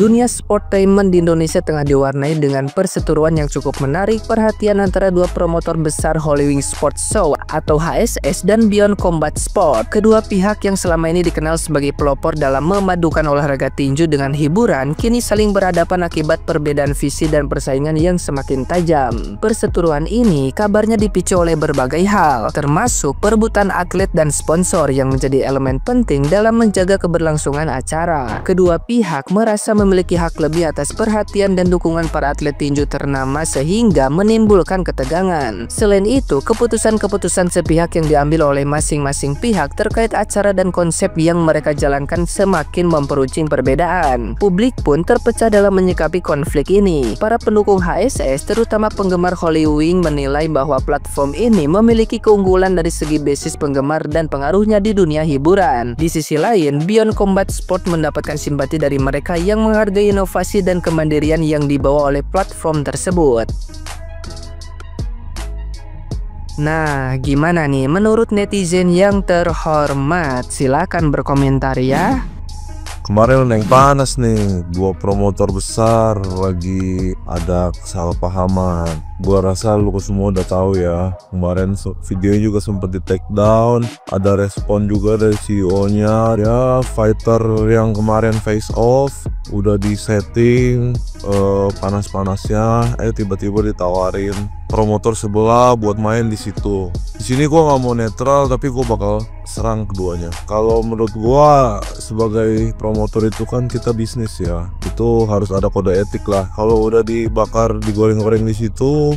Dunia sportainment di Indonesia tengah diwarnai dengan perseteruan yang cukup menarik perhatian antara dua promotor besar Holywing Sports Show atau HSS dan Beyond Combat Sport. Kedua pihak yang selama ini dikenal sebagai pelopor dalam memadukan olahraga tinju dengan hiburan, kini saling berhadapan akibat perbedaan visi dan persaingan yang semakin tajam. Perseteruan ini kabarnya dipicu oleh berbagai hal, termasuk perebutan atlet dan sponsor yang menjadi elemen penting dalam menjaga keberlangsungan acara. Kedua pihak merasa memiliki hak lebih atas perhatian dan dukungan para atlet tinju ternama sehingga menimbulkan ketegangan. Selain itu, keputusan-keputusan sepihak yang diambil oleh masing-masing pihak terkait acara dan konsep yang mereka jalankan semakin memperuncing perbedaan. Publik pun terpecah dalam menyikapi konflik ini. Para pendukung HSS, terutama penggemar Holywing, menilai bahwa platform ini memiliki keunggulan dari segi basis penggemar dan pengaruhnya di dunia hiburan. Di sisi lain, Beyond Combat Sport mendapatkan simpati dari mereka yang menghargai inovasi dan kemandirian yang dibawa oleh platform tersebut. Nah, gimana nih menurut netizen yang terhormat? Silahkan berkomentar ya. Kemarin yang panas nih, dua promotor besar lagi ada kesalahpahaman. Gua rasa lu semua udah tahu ya. Kemarin videonya juga sempat di take down. Ada respon juga dari CEO-nya. Ya, fighter yang kemarin face off udah di setting panas-panasnya. Tiba-tiba ditawarin promotor sebelah buat main di situ. Di sini gua nggak mau netral, tapi gua bakal serang keduanya. Kalau menurut gua sebagai promotor itu kan kita bisnis ya. Itu harus ada kode etik lah. Kalau udah dibakar, digoreng-goreng di situ,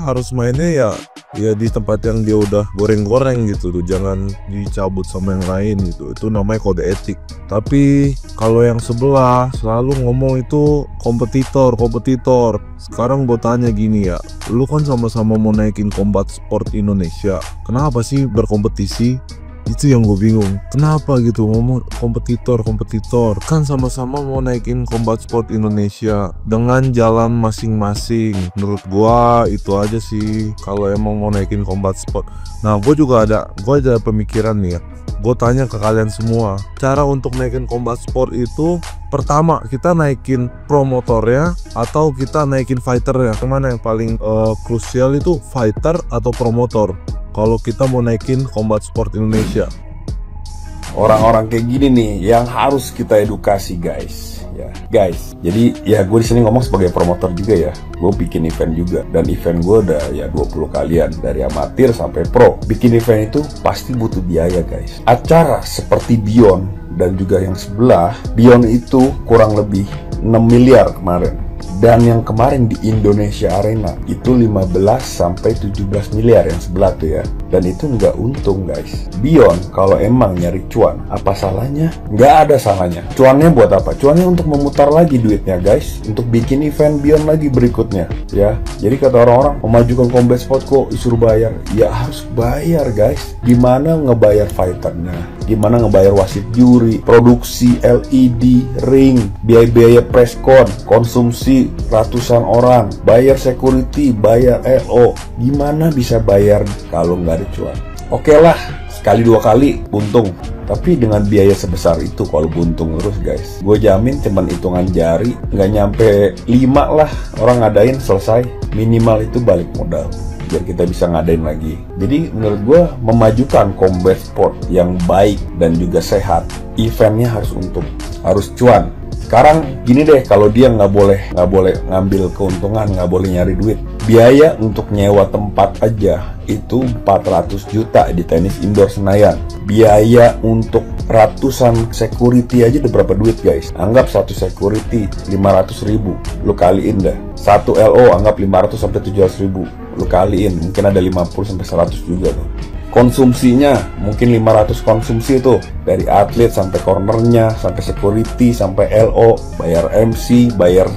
harus mainnya ya di tempat yang dia udah goreng-goreng gitu tuh, jangan dicabut sama yang lain gitu. Itu namanya kode etik. Tapi kalau yang sebelah selalu ngomong itu kompetitor. Sekarang gue tanya gini ya, lu kan sama-sama mau naikin combat sport Indonesia, kenapa sih berkompetisi? Itu yang gue bingung, kenapa gitu ngomong kompetitor, kan sama-sama mau naikin combat sport Indonesia dengan jalan masing-masing. Menurut gue itu aja sih kalau emang mau naikin combat sport. Nah, gue ada pemikiran nih ya, gue tanya ke kalian semua, cara untuk naikin combat sport itu pertama kita naikin promotornya atau kita naikin fighternya? Kemana yang paling krusial itu, fighter atau promotor? Kalau kita mau naikin combat sport Indonesia, orang-orang kayak gini nih yang harus kita edukasi guys. Ya guys, jadi ya gue di sini ngomong sebagai promotor juga ya. Gue bikin event juga, dan event gue udah ya 20 kalian dari amatir sampai pro. Bikin event itu pasti butuh biaya guys. Acara seperti Beyond dan juga yang sebelah, Beyond itu kurang lebih 6 miliar kemarin. Dan yang kemarin di Indonesia Arena itu 15 sampai 17 miliar yang sebelah tuh ya. Dan itu nggak untung guys. Beyond kalau emang nyari cuan, apa salahnya? Nggak ada salahnya. Cuannya buat apa? Cuannya untuk memutar lagi duitnya guys, untuk bikin event Beyond lagi berikutnya ya. Jadi kata orang-orang, memajukan combat sport kok disuruh bayar. Ya harus bayar guys. Gimana ngebayar fighternya? Gimana ngebayar wasit juri, produksi LED, ring, biaya-biaya press-con, konsumsi ratusan orang, bayar security, bayar LO. Gimana bisa bayar kalau nggak ada cuan? Oke lah, sekali dua kali buntung. Tapi dengan biaya sebesar itu kalau buntung terus guys, gue jamin cuman hitungan jari, nggak nyampe 5 lah orang ngadain selesai. Minimal itu balik modal biar kita bisa ngadain lagi. Jadi menurut gue memajukan combat sport yang baik dan juga sehat, eventnya harus untung, harus cuan. Sekarang gini deh, kalau dia nggak boleh ngambil keuntungan, nggak boleh nyari duit. Biaya untuk nyewa tempat aja itu 400 juta di tenis indoor Senayan. Biaya untuk ratusan security aja udah berapa duit guys? Anggap satu security 500 ribu, lu kaliin dah. Satu LO anggap 500 sampai 700 ribu, lu kaliin, mungkin ada 50 sampai 100 juga tuh. Konsumsinya mungkin 500 konsumsi tuh, dari atlet sampai cornernya, sampai security, sampai LO, bayar MC, bayar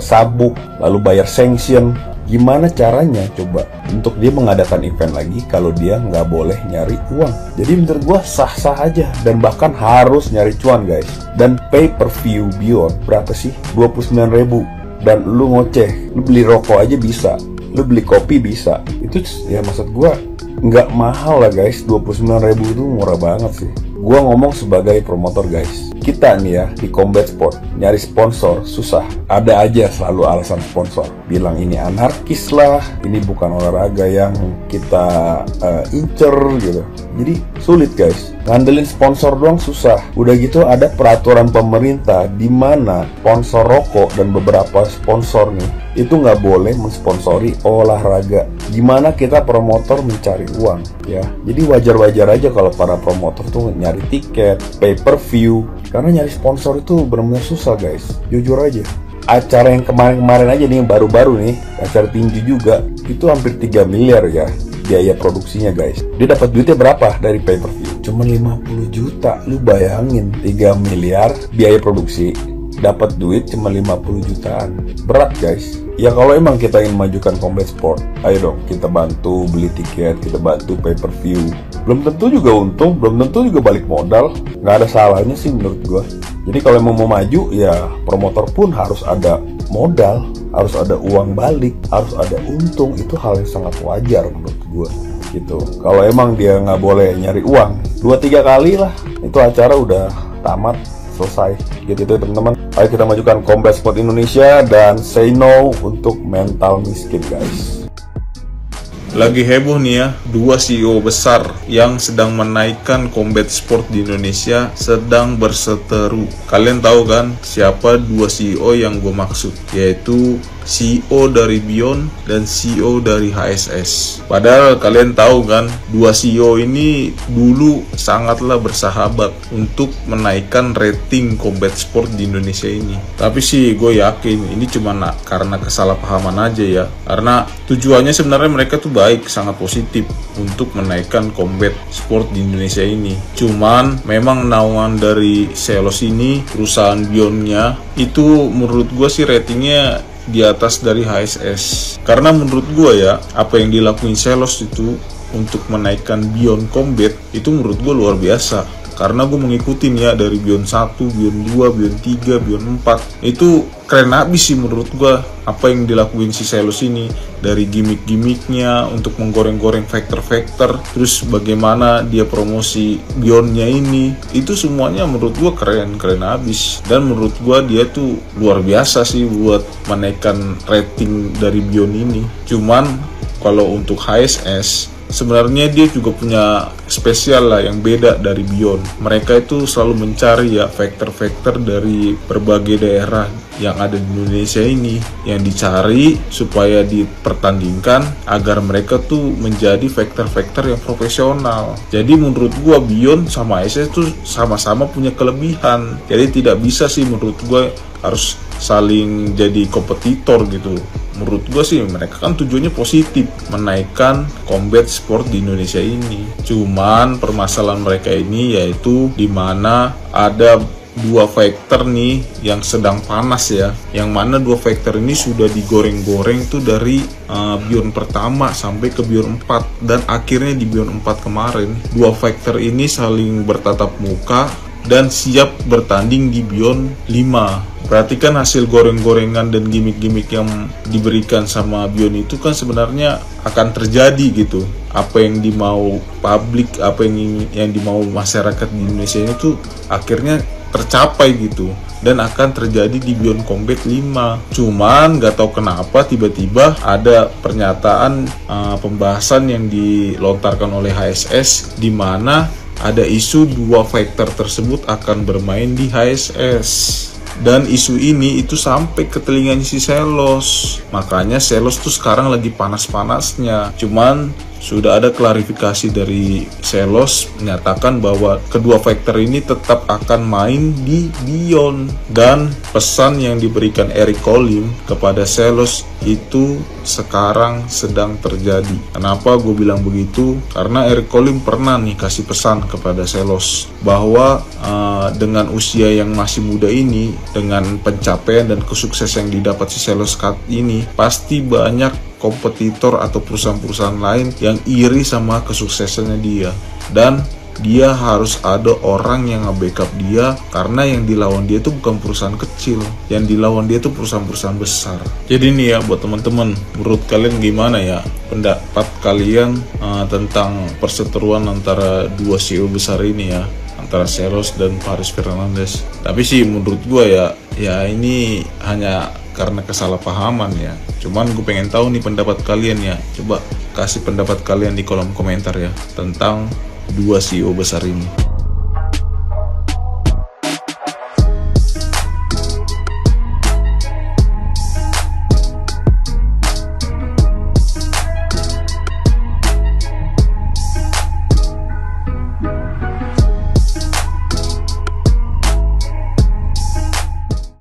sabuk, lalu bayar sanction. Gimana caranya coba untuk dia mengadakan event lagi kalau dia nggak boleh nyari uang? Jadi menurut gua sah-sah aja, dan bahkan harus nyari cuan guys. Dan pay per view Beyond berapa sih? 29.000. Dan lu ngoceh, lu beli rokok aja bisa, lu beli kopi bisa. Itu ya maksud gua nggak mahal lah guys, 29.000 itu murah banget sih. Gua ngomong sebagai promotor guys. Kita nih ya di Combat Sport nyari sponsor susah. Ada aja selalu alasan sponsor. Bilang ini anarkis lah, ini bukan olahraga yang kita incer gitu. Jadi sulit guys. Ngandelin sponsor doang susah. Udah gitu ada peraturan pemerintah di mana sponsor rokok dan beberapa sponsor nih itu nggak boleh mensponsori olahraga. Gimana kita promotor mencari uang ya? Jadi wajar-wajar aja kalau para promotor tuh nyari tiket, pay per view. Karena nyari sponsor itu benar-benar susah guys. Jujur aja. Acara yang kemarin-kemarin aja nih, yang baru-baru nih, acara tinju juga, itu hampir 3 miliar ya biaya produksinya guys. Dia dapat duitnya berapa dari pay per view? Cuma 50 juta. Lu bayangin 3 miliar biaya produksi, dapat duit cuma 50 jutaan. Berat guys. Ya kalau emang kita ingin majukan Combat Sport, ayo dong kita bantu beli tiket, kita bantu pay per view. Belum tentu juga untung, belum tentu juga balik modal. Nggak ada salahnya sih menurut gua. Jadi kalau emang mau maju, ya promotor pun harus ada modal, harus ada uang balik, harus ada untung. Itu hal yang sangat wajar menurut gua gitu. Kalau emang dia nggak boleh nyari uang 2-3 kali lah, itu acara udah tamat, selesai gitu teman-teman. Ayo kita majukan Combat Sport Indonesia dan say no untuk mental miskin guys. Lagi heboh nih ya, 2 CEO besar yang sedang menaikkan combat sport di Indonesia sedang berseteru. Kalian tahu kan siapa 2 CEO yang gue maksud? Yaitu CEO dari Beyond dan CEO dari HSS. Padahal kalian tahu kan, 2 CEO ini dulu sangatlah bersahabat untuk menaikkan rating combat sport di Indonesia ini. Tapi sih gue yakin ini cuma karena kesalahpahaman aja ya. Karena tujuannya sebenarnya mereka tuh baik, sangat positif untuk menaikkan combat sport di Indonesia ini. Cuman memang naungan dari Selos ini, perusahaan Beyondnya, itu menurut gue sih ratingnya di atas dari HSS. Karena menurut gue ya, apa yang dilakuin Selos itu untuk menaikkan Beyond Combat itu menurut gue luar biasa. Karena gue mengikutin ya dari Beyond 1, Beyond 2, Beyond 3, Beyond 4. Itu keren abis sih menurut gue apa yang dilakuin si Selos ini. Dari gimmick-gimmicknya untuk menggoreng-goreng factor-factor, terus bagaimana dia promosi Beyondnya ini, itu semuanya menurut gue keren abis. Dan menurut gue dia tuh luar biasa sih buat menaikkan rating dari Beyond ini. Cuman kalau untuk HSS, sebenarnya dia juga punya spesial lah yang beda dari Beyond. Mereka itu selalu mencari ya factor-factor dari berbagai daerah yang ada di Indonesia ini, yang dicari supaya dipertandingkan agar mereka tuh menjadi factor-factor yang profesional. Jadi menurut gua Beyond sama HSS tuh sama-sama punya kelebihan. Jadi tidak bisa sih menurut gua harus saling jadi kompetitor gitu. Menurut gue sih mereka kan tujuannya positif, menaikkan combat sport di Indonesia ini. Cuman permasalahan mereka ini yaitu dimana ada 2 factor nih yang sedang panas ya, yang mana 2 factor ini sudah digoreng-goreng tuh dari Beyond pertama sampai ke Beyond 4, dan akhirnya di Beyond 4 kemarin 2 factor ini saling bertatap muka dan siap bertanding di Beyond 5. Berarti kan hasil goreng-gorengan dan gimmick-gimmick yang diberikan sama Beyond itu kan sebenarnya akan terjadi gitu. Apa yang dimau publik, apa yang dimau masyarakat di Indonesia ini tuh akhirnya tercapai gitu, dan akan terjadi di Beyond Combat 5. Cuman gak tahu kenapa tiba-tiba ada pernyataan pembahasan yang dilontarkan oleh HSS di mana ada isu 2 factor tersebut akan bermain di HSS. Dan isu ini itu sampai ke telinganya si Selos. Makanya Selos tuh sekarang lagi panas-panasnya. Cuman sudah ada klarifikasi dari Selos menyatakan bahwa kedua factor ini tetap akan main di Beyond. Dan pesan yang diberikan Eric Colim kepada Selos itu sekarang sedang terjadi. Kenapa gue bilang begitu? Karena Eric Colim pernah nih kasih pesan kepada Selos bahwa dengan usia yang masih muda ini, dengan pencapaian dan kesuksesan yang didapat si Selos saat ini, pasti banyak kompetitor atau perusahaan-perusahaan lain yang iri sama kesuksesannya dia, dan dia harus ada orang yang nge-backup dia, karena yang dilawan dia itu bukan perusahaan kecil, yang dilawan dia itu perusahaan-perusahaan besar. Jadi nih ya buat teman-teman, menurut kalian gimana ya pendapat kalian tentang perseteruan antara 2 CEO besar ini ya? antara Ceros dan Paris Fernandes. Tapi sih menurut gue ya ini hanya karena kesalahpahaman ya. Cuman gue pengen tahu nih pendapat kalian ya. Coba kasih pendapat kalian di kolom komentar ya tentang dua CEO besar ini.